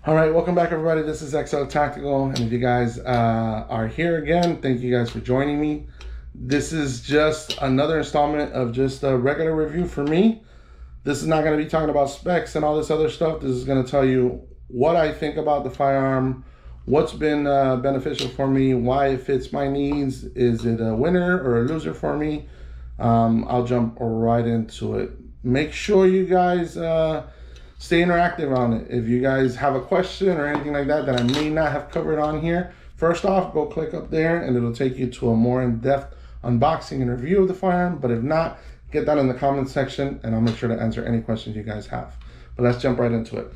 All right, welcome back, everybody. This is Xltactical, and if you guys are here again, thank you guys for joining me. This is just another installment of just a regular review for me. This is not going to be talking about specs and all this other stuff. This is going to tell you what I think about the firearm, what's been beneficial for me, why it fits my needs. Is it a winner or a loser for me? I'll jump right into it. Make sure you guys stay interactive on it. If you guys have a question or anything like that that I may not have covered on here, first off, go click up there and it'll take you to a more in-depth unboxing and review of the firearm. But if not, get that in the comment section and I'll make sure to answer any questions you guys have. But let's jump right into it.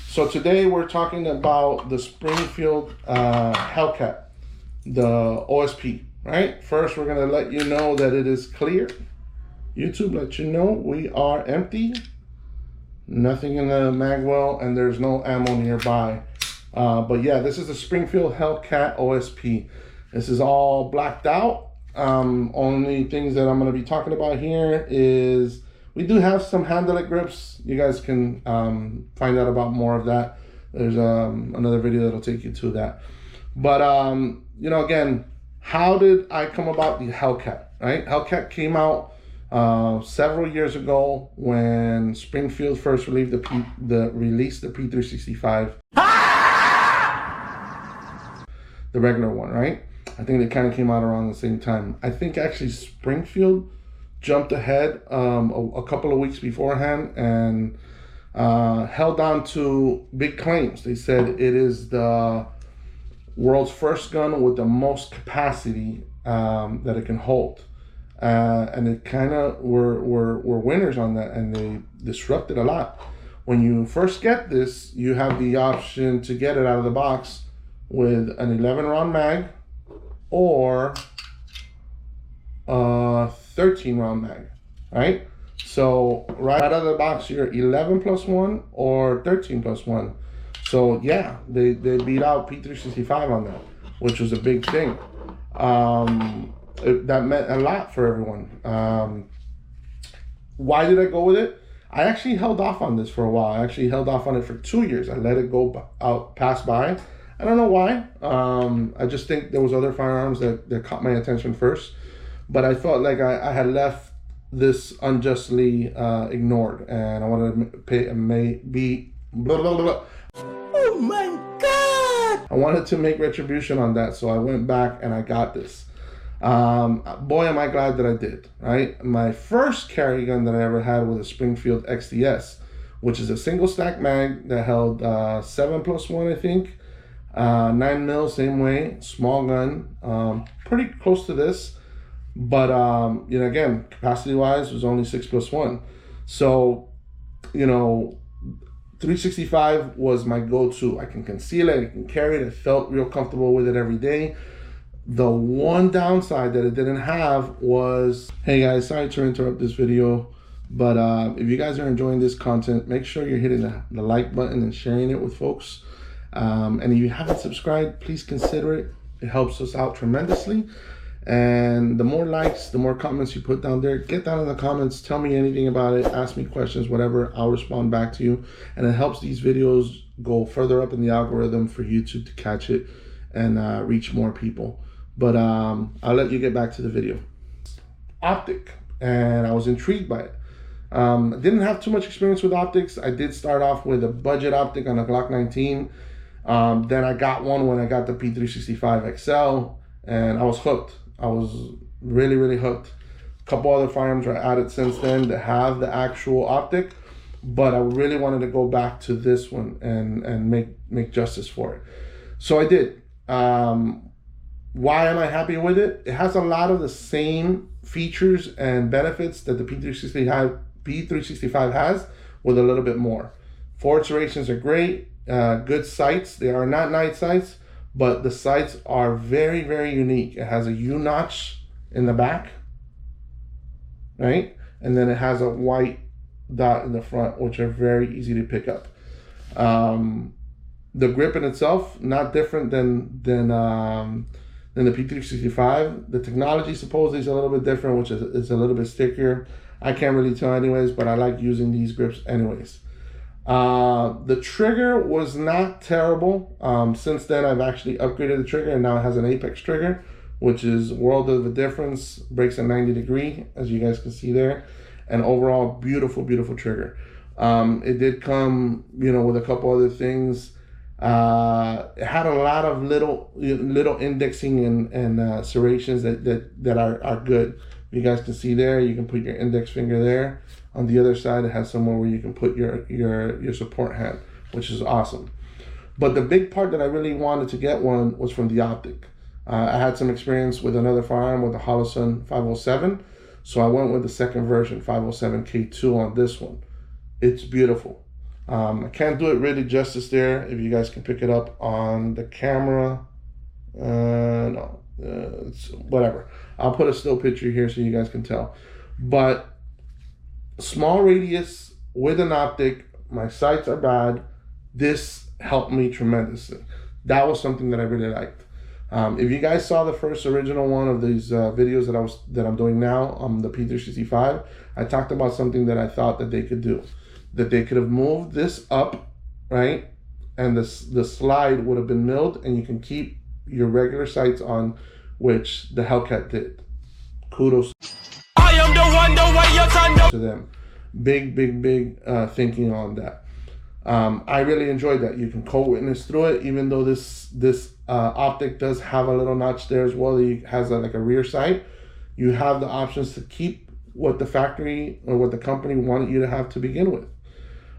So today we're talking about the Springfield Hellcat, the OSP, right? First, we're gonna let you know that it is clear. YouTube let you know we are empty. Nothing in the mag well, and there's no ammo nearby. But yeah, this is the Springfield Hellcat OSP. This is all blacked out. Only things that I'm going to be talking about here is we do have some handle-it grips. You guys can find out about more of that. There's another video that'll take you to that. But you know, again, how did I come about the Hellcat? Right, Hellcat came out several years ago when Springfield first released the P365, the regular one, right? I think they kind of came out around the same time. I think actually Springfield jumped ahead a couple of weeks beforehand and held on to big claims. They said it is the world's first gun with the most capacity that it can hold. And it kind of were winners on that, and they disrupted a lot. When you first get this, you have the option to get it out of the box with an 11 round mag or a 13 round mag, right? So right out of the box, you're 11 plus 1 or 13 plus 1. So yeah, they beat out P365 on that, which was a big thing. That meant a lot for everyone. Why did I go with it? I actually held off on this for a while. I actually held off on it for 2 years. I let it go pass by. I don't know why. I just think there was other firearms that caught my attention first. But I felt like I had left this unjustly ignored, and I wanted to oh my God! I wanted to make retribution on that, so I went back and I got this. Boy, am I glad that I did, right? My first carry gun that I ever had was a Springfield XDS, which is a single stack mag that held 7+1, I think, 9 mil, same way, small gun, pretty close to this, but you know, again, capacity wise was only 6+1. So, you know, 365 was my go-to. I can conceal it, I can carry it. I felt real comfortable with it every day. The one downside that it didn't have was, hey guys, sorry to interrupt this video, but if you guys are enjoying this content, make sure you're hitting the like button and sharing it with folks. And if you haven't subscribed, please consider it. It helps us out tremendously. And the more likes, the more comments you put down there, get down in the comments, tell me anything about it, ask me questions, whatever, I'll respond back to you. And it helps these videos go further up in the algorithm for YouTube to catch it and reach more people. But I'll let you get back to the video. Optic, and I was intrigued by it. I didn't have too much experience with optics. I did start off with a budget optic on a Glock 19. Then I got one when I got the P365 XL, and I was hooked. I was really, really hooked. A couple other firearms were added since then that have the actual optic, but I really wanted to go back to this one and make justice for it. So I did. Why am I happy with it? It has a lot of the same features and benefits that the P365 has, with a little bit more. Forward serrations are great, good sights. They are not night sights, but the sights are very, very unique. It has a U-notch in the back, right? And then it has a white dot in the front, which are very easy to pick up. The grip in itself, not different than the P365. The technology supposedly is a little bit different, which is a little bit stickier. I can't really tell anyways, but I like using these grips anyways. The trigger was not terrible. Since then, I've actually upgraded the trigger, and now it has an apex trigger, which is world of a difference. Breaks at 90 degree, as you guys can see there, and overall beautiful, beautiful trigger. It did come, with a couple other things. It had a lot of little indexing and serrations that are good. You guys can see there. You can put your index finger there. On the other side, it has somewhere where you can put your support hand, which is awesome. But the big part that I really wanted to get one was from the optic. I had some experience with another firearm with the Holosun 507, so I went with the second version, 507K2 on this one. It's beautiful. I can't do it really justice there. If you guys can pick it up on the camera, no, it's whatever. I'll put a still picture here so you guys can tell. But small radius with an optic, my sights are bad. This helped me tremendously. That was something that I really liked. If you guys saw the first original one of these videos that I'm doing now on the P365, I talked about something that I thought that they could do. That they could have moved this up, right? And the slide would have been milled, and you can keep your regular sights on, which the Hellcat did. Kudos I am the way you turn to them. Big thinking on that. I really enjoyed that. You can co-witness through it, even though this optic does have a little notch there as well. It has like a rear sight. You have the options to keep what the factory or what the company wanted you to have to begin with.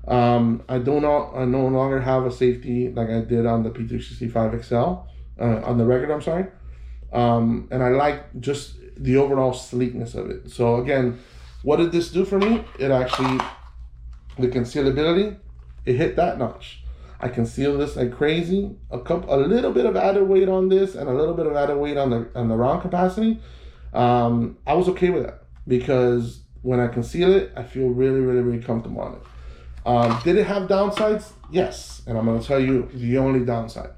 I no longer have a safety like I did on the P365 XL, on the regular, I'm sorry. And I like just the overall sleekness of it. So again, what did this do for me? It actually, the concealability, it hit that notch. I conceal this like crazy. A little bit of added weight on this and a little bit of added weight on the round capacity. I was okay with that because when I conceal it, I feel really comfortable on it. Did it have downsides? Yes, and I'm going to tell you the only downside.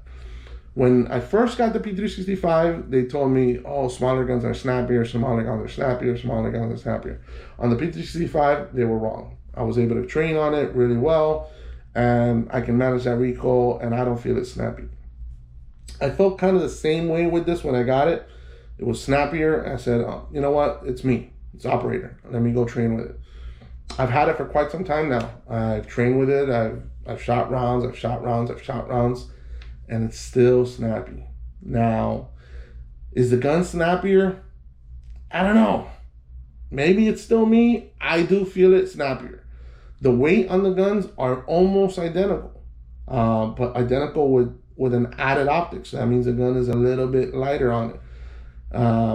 When I first got the P365, they told me, oh, smaller guns are snappier, smaller guns are snappier, smaller guns are snappier. On the P365, they were wrong. I was able to train on it really well, and I can manage that recoil, and I don't feel it snappy. I felt kind of the same way with this when I got it. It was snappier. I said, oh, you know what? It's me. It's operator. Let me go train with it. I've had it for quite some time now. I've trained with it. I've shot rounds, and it's still snappy. Now, is the gun snappier? I don't know. Maybe it's still me. I do feel it snappier. The weight on the guns are almost identical, but identical with an added optic. So that means the gun is a little bit lighter on it.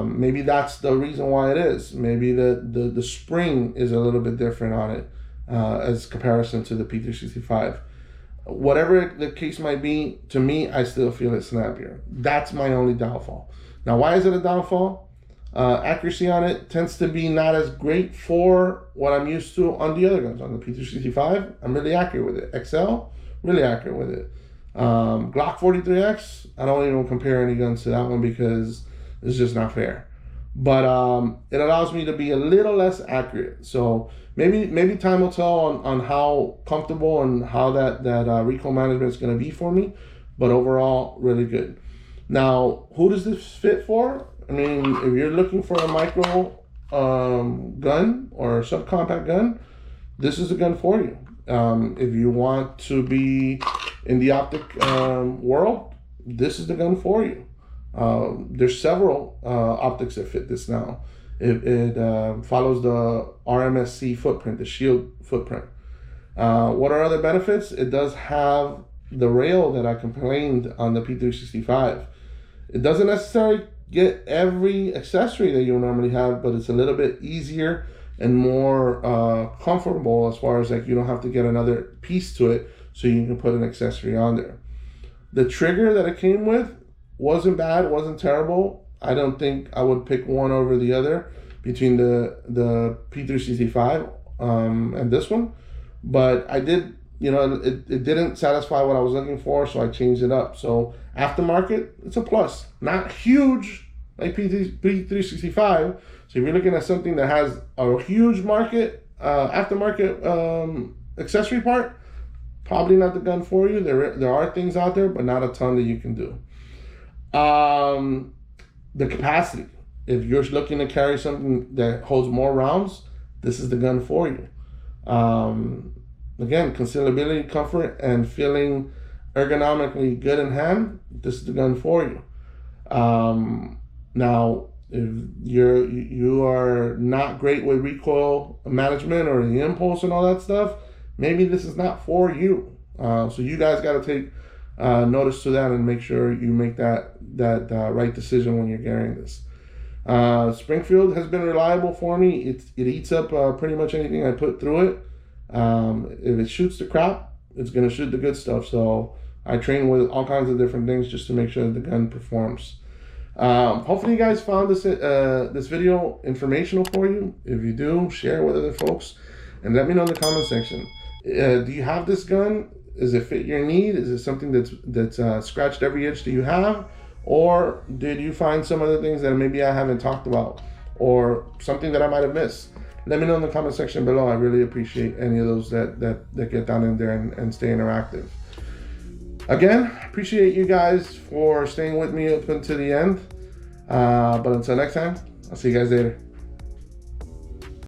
Maybe that's the reason why it is. Maybe the spring is a little bit different on it as comparison to the P365. Whatever the case might be, to me, I still feel it snappier. That's my only downfall. Now, why is it a downfall? Accuracy on it tends to be not as great for what I'm used to on the other guns. On the P365, I'm really accurate with it. XL, really accurate with it. Glock 43X, I don't even compare any guns to that one because it's just not fair. But it allows me to be a little less accurate. So maybe time will tell on how comfortable and how that recoil management is going to be for me. But overall, really good. Now, who does this fit for? I mean, if you're looking for a micro gun or a subcompact gun, this is a gun for you. If you want to be in the optic world, this is the gun for you. There's several optics that fit this now. It follows the RMSC footprint, the shield footprint. What are other benefits? It does have the rail that I complained on the P365. It doesn't necessarily get every accessory that you normally have, but it's a little bit easier and more comfortable as far as like you don't have to get another piece to it so you can put an accessory on there. The trigger that it came with wasn't bad, wasn't terrible. I don't think I would pick one over the other between the P365 and this one, but I did, it didn't satisfy what I was looking for, so I changed it up. So aftermarket, it's a plus. Not huge like P365. So if you're looking at something that has a huge market, aftermarket accessory part, probably not the gun for you. There are things out there, but not a ton that you can do. The capacity. If you're looking to carry something that holds more rounds, this is the gun for you. Again, concealability, comfort, and feeling ergonomically good in hand, this is the gun for you. Now, if you are not great with recoil management or the impulse and all that stuff, maybe this is not for you. So you guys got to take notice to that and make sure you make that right decision when you're carrying this. Springfield has been reliable for me. It eats up pretty much anything I put through it. If it shoots the crap, it's going to shoot the good stuff. So I train with all kinds of different things just to make sure that the gun performs. Hopefully you guys found this video informational for you. If you do, share with other folks and let me know in the comment section. Do you have this gun? Does it fit your need? Is it something that's scratched every itch that you have? Or did you find some other things that maybe I haven't talked about, or something that I might have missed? Let me know in the comment section below. I really appreciate any of those that get down in there and stay interactive. Again, appreciate you guys for staying with me up until the end. But until next time, I'll see you guys later.